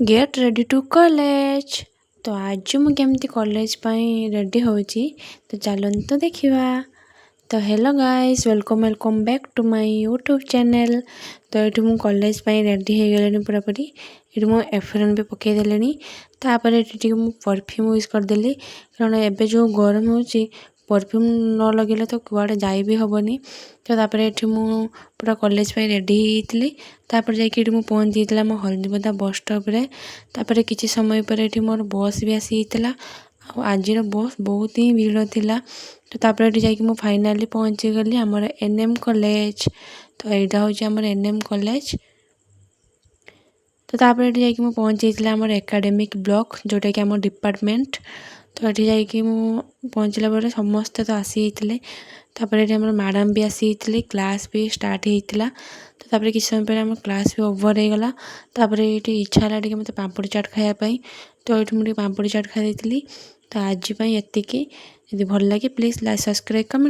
Get ready to college. तो आज मु केमती कॉलेज रेडी होची तो चलते देखिवा। तो hello guys, welcome welcome back to my YouTube channel. तो ये मु कॉलेज रेडी हो गले पूरापूरी। ये मु एफरन भी पकईदे। तापर ये मु परफ्यूम यूज करदेली कारण एबे जो गरम होची परफ्यूम न लगे तो कुआड़े जाई भी हेनी। तो तापर ये मु पूरा कॉलेज रेडी होती। तापर जाकि पहुँच जाइए मो हल्दीबदा बस स्टॉप रे। तापर किसी समय पर ये मोर बस भी आसी आज बस बहुत ही भीड़ थिला। तो तापर ये जाकि फाइनाली पहुँची गली आमर एनएम कॉलेज। तो यहाँ हूँ आमर एनएम कॉलेज। तो तापर ये जाकि पहुँची आमर एकेडमिक ब्लॉक जोटा कि आम डिपार्टमेंट। तो ये जाकि पहुँचला पर समस्ते तो आसी थे। तापर ये आम मैडम भी आसी थे, क्लास भी स्टार्ट होता। तो तापर किसी समय पर आम क्लास भी ओवर हो गला। तापर ये इच्छा है मत पापड़ी चाट खायापी। तो ये मुझे पापड़ी चाट खाई। तो आज ये भल लगे प्लीज लाइक सब्सक्राइब कमेंट।